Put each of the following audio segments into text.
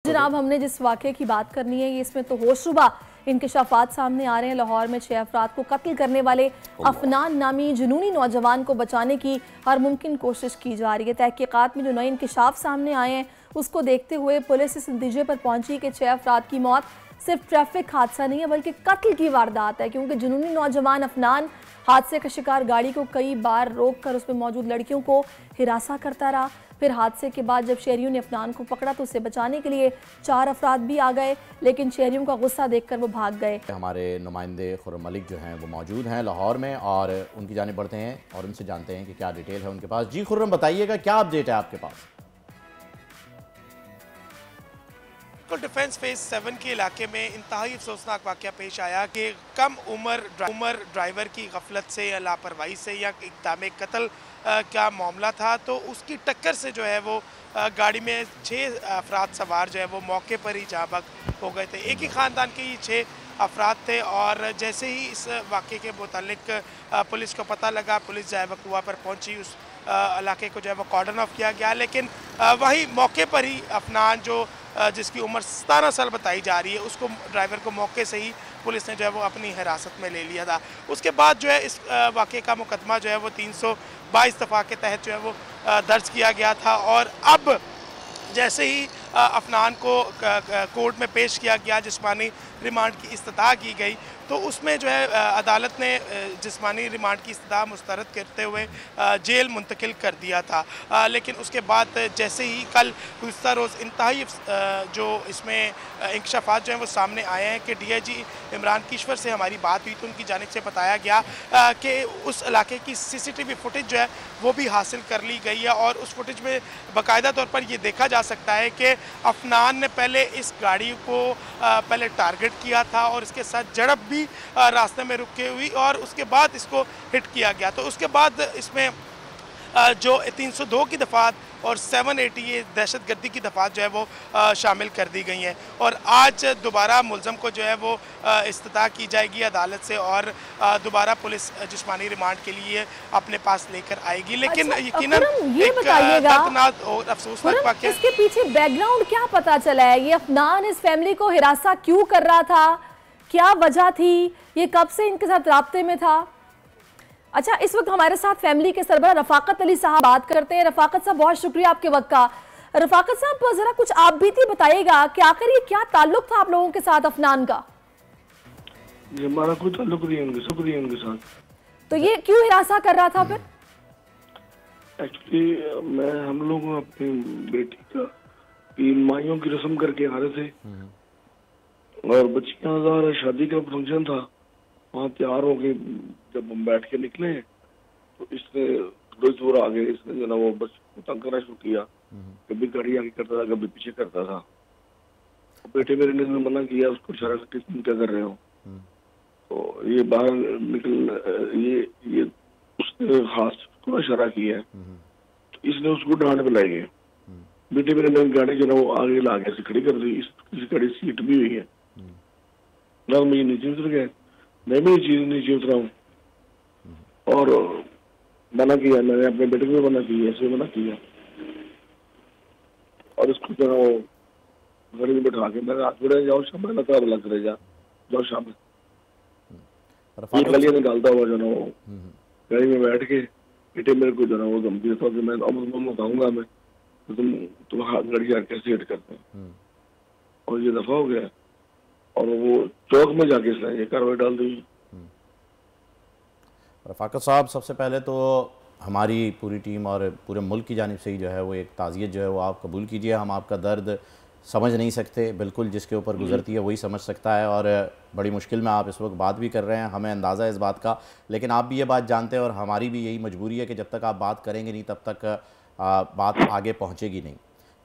जनाब, हमने जिस वाक़े की बात करनी है, ये इसमें तो होशरुबा इंकशाफात सामने आ रहे हैं। लाहौर में 6 अफराद को कत्ल करने वाले अफनान नामी जुनूनी नौजवान को बचाने की हर मुमकिन कोशिश की जा रही है। तहकीकात में जो नए इंकशाफ सामने आए हैं उसको देखते हुए पुलिस इस नतीजे पर पहुंची कि 6 अफराद की मौत सिर्फ ट्रैफिक हादसा नहीं है बल्कि कत्ल की वारदात है, क्योंकि जुनूनी नौजवान अफनान हादसे का शिकार गाड़ी को कई बार रोक कर उसमें मौजूद लड़कियों को हिरासा करता रहा। फिर हादसे के बाद जब शहरियों ने अफनान को पकड़ा तो उसे बचाने के लिए 4 अफराद भी आ गए, लेकिन शहरियों का गुस्सा देखकर वो भाग गए। हमारे नुमाइंदे खुर्रम मलिक जो हैं वो मौजूद हैं लाहौर में और उनकी जानिब बढ़ते हैं और उनसे जानते हैं कि क्या डिटेल है उनके पास। जी खुर्रम, बताइएगा क्या अपडेट है आपके पास? डिफेंस फेज 7 के इलाके में इंतहाई अफसोसनाक वाक़या पेश आया कि कम उम्र ड्राइवर की गफलत से या लापरवाही से या इक़दाम कत्ल का मामला था, तो उसकी टक्कर से जो है वो गाड़ी में 6 अफराद सवार जो है वो मौके पर ही जाँ बहक हो गए थे। एक ही ख़ानदान के ये 6 अफराद थे और जैसे ही इस वाक़े के मुतालिक पुलिस को पता लगा, पुलिस जो है वक़ुआ पर पहुँची, उस इलाके को जो है वो कॉर्डन ऑफ किया गया। लेकिन वही मौके पर ही अफनान जो जिसकी उम्र 17 साल बताई जा रही है, उसको ड्राइवर को मौके से ही पुलिस ने जो है वो अपनी हिरासत में ले लिया था। उसके बाद जो है इस वाक़े का मुकदमा जो है वो 322 दफ़ा के तहत जो है वो दर्ज किया गया था और अब जैसे ही अफनान को कोर्ट में पेश किया गया, जिस्मानी रिमांड की इस्तदा की गई, तो उसमें जो है अदालत ने जिस्मानी रिमांड की इस्तदा मुस्तरद करते हुए जेल मुंतकिल कर दिया था। लेकिन उसके बाद जैसे ही कल गुज़श्ता रोज़ इंतहाई जो इसमें इंकशाफात जो हैं वो सामने आए हैं कि DIG इमरान किश्वर से हमारी बात हुई तो उनकी जानिब से बताया गया कि उस इलाके की CCTV फुटेज जो है वो भी हासिल कर ली गई है और उस फुटेज में बाकायदा तौर पर ये देखा जा सकता है कि अफनान ने पहले इस गाड़ी को पहले टारगेट किया था और इसके साथ झड़प भी रास्ते में रुके हुई और उसके बाद इसको हिट किया गया। तो उसके बाद इसमें जो 302 की दफ़ात और 780 ये दहशतगर्दी की दफ़ात जो है वो शामिल कर दी गई हैं और आज दोबारा मुलज़म को जो है वो इस्तदा की जाएगी अदालत से और दोबारा पुलिस जिस्मानी रिमांड के लिए अपने पास लेकर आएगी। लेकिन यकीनन ये बताइएगा, दर्दनाक और अफसोसनाक वाक़या, इसके पीछे बैकग्राउंड क्या पता चला है? ये अफनान इस फैमिली को हिरासा क्यों कर रहा था, क्या वजह थी, ये कब से इनके साथ राब्ते में था? अच्छा, इस वक्त हमारे साथ फैमिली के सरबराह रफाकत अली साहब बात करते हैं। रफाकत साहब, बहुत शुक्रिया आपके वक्त का। रफाकत साहब, जरा कुछ आप बीती बताइएगा कि आखिर ये क्या ताल्लुक था आप लोगों के साथ अफनान का? ये हमारा कोई ताल्लुक नहीं है उनके साथ। तो ये क्यों हिरासा कर रहा था फिर? एक्चुअली हम लोग अपनी बेटी का 3 माइयों की रस्म करके आ रहे थे और बच्चियां हजार शादी का फंक्शन था, वहाँ तैयार हो गए। जब हम बैठ के निकले तो इसने थोड़ी दूर आ गए, इसने जो ना वो बस तंग करना शुरू किया, कभी गाड़ी आगे करता था कभी पीछे करता था। बेटे मेरे ने मना किया, उसको इशारा करके तुम क्या कर रहे हो, तो ये बाहर निकल ये उसने हाथ को इशारा किया है तो इसने उसको डांट पे लाई गए। बेटे मेरे ने गाड़ी जो ना वो आगे ला के खड़ी कर दी, इस गाड़ी सीट भी हुई है ना, मैं नीचे उतर गया, मैं भी नीचे उतरा हूँ और मना किया, मैंने अपने बेटे को भी मना किया, ऐसे मना किया और इसको जो है वो गाड़ी में बैठा के मैंने हाथ बढ़े, जाओ शाम में करे जाओ शाम में ये गलियां निकालता हुआ जो ना वो गाड़ी में बैठ के बेटे मेरे को जो ना वो धमकी देता कि मैं अब बताऊंगा मैं तो तुम गाड़ी कैसे हिट करते हैं और ये दफा हो गया और वो चौक में जाके इसने ये कार्रवाई डाल दी। रफाकत साहब, सबसे पहले तो हमारी पूरी टीम और पूरे मुल्क की जानिब से ही जो है वो एक ताज़ियत जो है वो आप कबूल कीजिए। हम आपका दर्द समझ नहीं सकते, बिल्कुल जिसके ऊपर गुजरती है वही समझ सकता है और बड़ी मुश्किल में आप इस वक्त बात भी कर रहे हैं, हमें अंदाज़ा है इस बात का। लेकिन आप भी ये बात जानते हैं और हमारी भी यही मजबूरी है कि जब तक आप बात करेंगे नहीं तब तक बात आगे पहुँचेगी नहीं।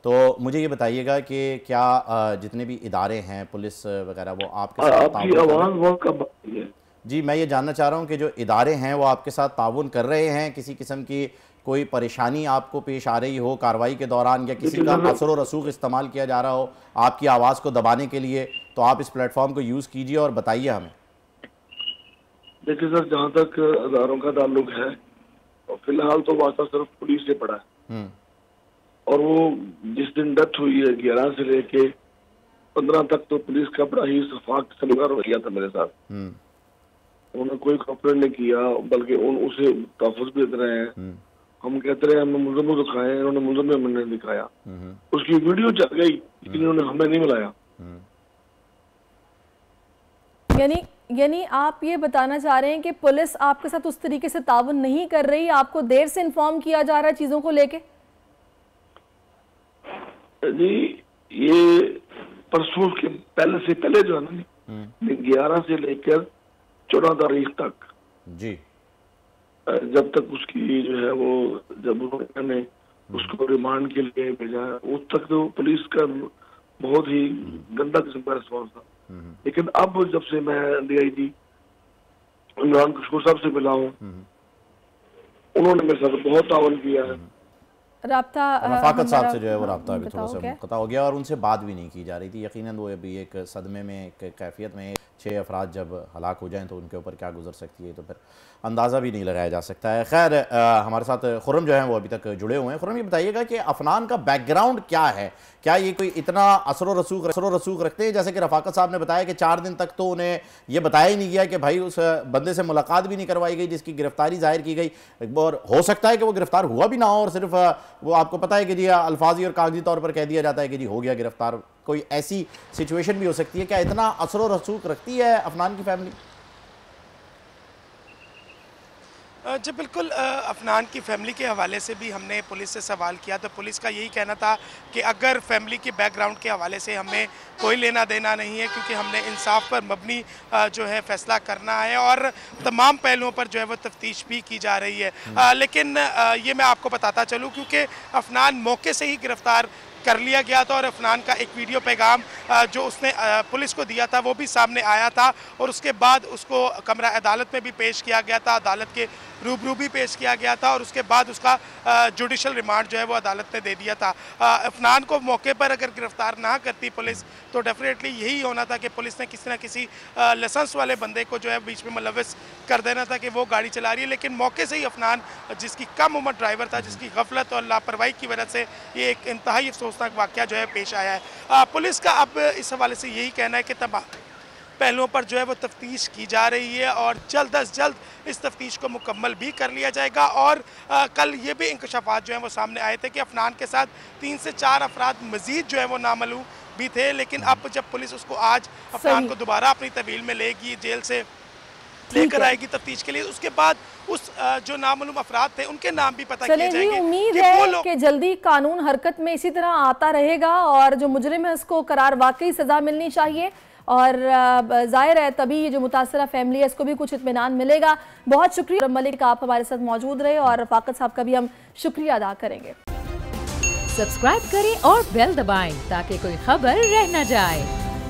तो मुझे ये बताइएगा कि क्या जितने भी इदारे हैं पुलिस वगैरह वो आपके साथ जी, मैं ये जानना चाह रहा हूँ कि जो इदारे हैं वो आपके साथ ताउन कर रहे हैं, किसी किस्म की कोई परेशानी आपको पेश आ रही हो कार्रवाई के दौरान या किसी का असर व रसूख इस्तेमाल किया जा रहा हो आपकी आवाज़ को दबाने के लिए, तो आप इस प्लेटफॉर्म को यूज़ कीजिए और बताइए हमें। देखिए सर, जहाँ तक इदारों का ताल्लुक है तो फिलहाल तो वास्ता सिर्फ पुलिस से पड़ा है और वो जिस दिन डेथ हुई है 11 से लेके 2015 तक तो पुलिस का बड़ा ही शफाक किस्म का रवैया था मेरे साथ। उन्होंने कोई कॉपरेट नहीं किया, बल्कि उसे तहफ़्फ़ुज़ भी दे रहे हैं। हम कहते रहे हमें मुलज़िम को दिखाएं, इन्होंने मुलज़िम में हमने दिखाया। उसकी वीडियो चल गई लेकिन इन्होंने हमें नहीं मिलाया। यानी आप ये बताना चाह रहे हैं कि पुलिस आपके साथ उस तरीके से ताउन नहीं कर रही, आपको देर से इन्फॉर्म किया जा रहा है चीजों को लेके? जी ये परसों के पहले जो है ना 11 से लेकर 14 तारीख तक जी, जब तक उसकी जो है वो जब उन्होंने उसको रिमांड के लिए भेजा उस तक तो पुलिस का बहुत ही गंदा किस्म का रिस्पॉन्स था। लेकिन अब जब से मैं DIG इमरान कशकोर साहब से मिला हूँ, उन्होंने मेरे साथ बहुत तावन किया है। राब्ता रफाकत साहब से जो है वो राब्ता अभी थोड़ा सा मुनक़ता हो गया और उनसे बात भी नहीं की जा रही थी। यकीनन वो अभी एक सदमे में, एक कैफियत में, 6 अफराद जब हलाक हो जाएं तो उनके ऊपर क्या गुजर सकती है तो फिर अंदाज़ा भी नहीं लगाया जा सकता है। खैर हमारे साथ खुर्रम जो है वो अभी तक जुड़े हुए हैं। खुर्रम, ये बताइएगा कि अफनान का बैकग्राउंड क्या है? क्या ये कोई इतना असर रसूख रखते हैं? जैसे कि रफाकत साहब ने बताया कि 4 दिन तक तो उन्हें ये बताया ही नहीं गया कि भाई उस बंदे से मुलाकात भी नहीं करवाई गई जिसकी गिरफ्तारी जाहिर की गई, और हो सकता है कि वो गिरफ्तार हुआ भी ना हो और सिर्फ वो आपको पता है कि जी अल्फाजी और कागजी तौर पर कह दिया जाता है कि जी हो गया गिरफ्तार। कोई ऐसी सिचुएशन भी हो सकती है। क्या इतना असर रसूख रखती है अफनान की फैमिली? जी बिल्कुल, अफनान की फ़ैमिली के हवाले से भी हमने पुलिस से सवाल किया तो पुलिस का यही कहना था कि अगर फैमिली के बैकग्राउंड के हवाले से हमें कोई लेना देना नहीं है, क्योंकि हमने इंसाफ पर मबनी जो है फ़ैसला करना है और तमाम पहलुओं पर जो है वो तफ्तीश भी की जा रही है। लेकिन ये मैं आपको बताता चलूँ क्योंकि अफनान मौके से ही गिरफ़्तार कर लिया गया था और अफनान का एक वीडियो पैगाम जो उसने पुलिस को दिया था वो भी सामने आया था और उसके बाद उसको कमरा अदालत में भी पेश किया गया था, अदालत के रूबरू भी पेश किया गया था और उसके बाद उसका जुडिशल रिमांड जो है वो अदालत ने दे दिया था। अफनान को मौके पर अगर गिरफ्तार ना करती पुलिस तो डेफिनेटली यही होना था कि पुलिस ने किसी न किसी लाइसेंस वाले बंदे को जो है बीच में मुलव्वस कर देना था कि वो गाड़ी चला रही है। लेकिन मौके से ही अफनान, जिसकी कम उम्र ड्राइवर था, जिसकी गफलत और लापरवाही की वजह से ये एक इंतहाई अफसोसनाक वाक़या जो है पेश आया है। पुलिस का अब इस हवाले से यही कहना है कि तमाम पहलुओं पर जो है वो तफ्तीश की जा रही है और जल्द अज जल्द इस तफ्तीश को मुकम्मल भी कर लिया जाएगा। और कल ये भी इंकशाफात जो हैं वो सामने आए थे कि अफनान के साथ 3 से 4 अफराद मज़ीद जो है वो नामालूम भी थे। लेकिन अब जब पुलिस उसको आज अफनान को दोबारा अपनी तहवील में लेगी, जेल से लेकर आएगी तफ्तीश के लिए, उसके बाद उस जो नामालूम अफराद थे उनके नाम भी पता किए जाएंगे। उम्मीद है कि जल्दी कानून हरकत में इसी तरह आता रहेगा और जो मुजरिम है उसको करार वाकई सज़ा मिलनी चाहिए और जाहिर है तभी ये जो मुतासरा फैमिली है इसको भी कुछ इत्मीनान मिलेगा। बहुत शुक्रिया मलिक, आप हमारे साथ मौजूद रहे और रफाकत साहब का भी हम शुक्रिया अदा करेंगे। सब्सक्राइब करें और बेल दबाएं ताकि कोई खबर रह न जाए।